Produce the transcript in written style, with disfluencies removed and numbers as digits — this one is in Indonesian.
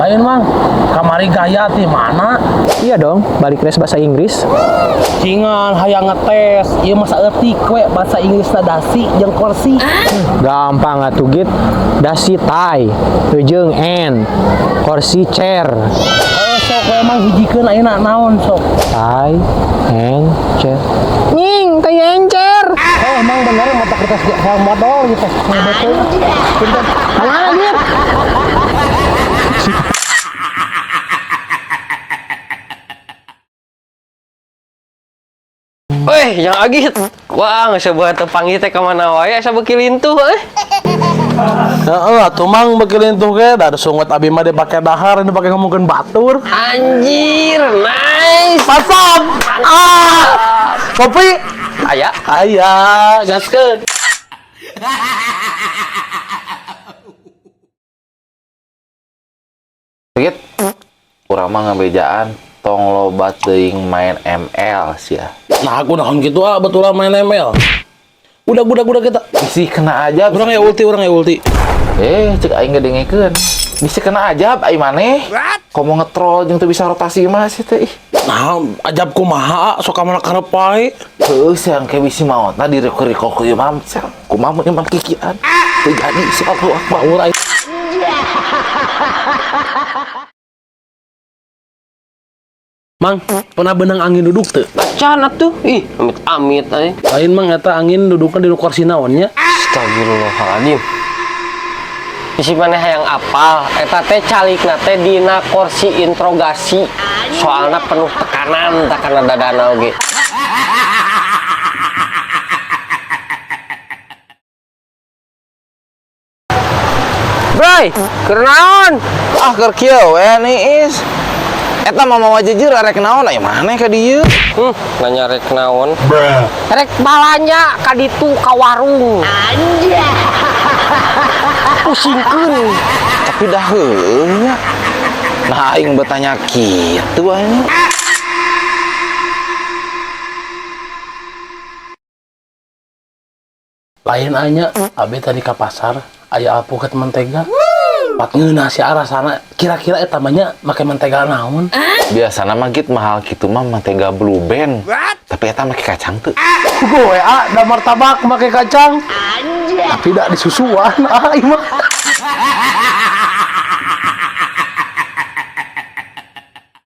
Lain mang, kamari gaya di mana? Iya dong, balik les bahasa Inggris. Cingan hayang ngetes, ieu masa eutik we bahasa Inggris dasi jeung kursi. Gampang atuh git. Dasi tai, jeung en, kursi chair. Sok we mang hijikeun ayeuna naon sok? Tai, en, chair. Nying, tai encer. Mang bener mata kertas yang modal gitu. Betul. Pinter. Mana git? Weh, yang agit. Wah, nggak sebuah tepangi teh kemana wae, asa beuki lintuh Heeh, atuh mang beuki lintuh ge da sungut abi mah dipake dahar, dipake ngomongkeun batur. Anjir, nice. Pasam. Kopi. Aya. Aya, gaskeun. Git, urang mah ngabejaan tong loba teuing main ML sia. Nah, aku naon kitu betulan main ML. Udah kita. Bisi kena aja. Urang ya ulti. Cek aing ngedengekeun. Bisi kena aja ai maneh. Komo ngetrol jeung teu bisa rotasi mah sih teh. Nah, ajab kumaha sok kamana karep wae. Heuh, siang ke bisi maotna direko-reko ku ieu mah. Kumaha mun imam kikian. Teu jadi sia Allahu Akbar. Baur aing. Mang, pernah benang angin duduk teu? Can atuh. Ih, amit-amit aya. Lain mang eta angin dudukna di kursi naonnya. Astagfirullahaladzim. Isi maneh hayang apal, eta teh calikna teh dina kursi interogasi. Soalna penuh tekanan karena dadana oge. Bray, keur naon? Keur kieu we niis. Eta mama jujur arek naon aya maneh ka dieu? Nanya rek naon? Rek balanya ka ditu ka warung. Anjay. Pusingkeun. Tapi dah heuh nya. Nah aing bertanya kitu aing. Lain anya, abi tadi ka pasar, aya alpukat mentega. Pat ngeunah si arasana, kira-kira eta mah nya make mentega naon? Biasana mah git mahal kitu mah mentega Blue Band. Tapi eta make kacang teu. Gue da martabak make kacang. Tapi da disusuan, imah.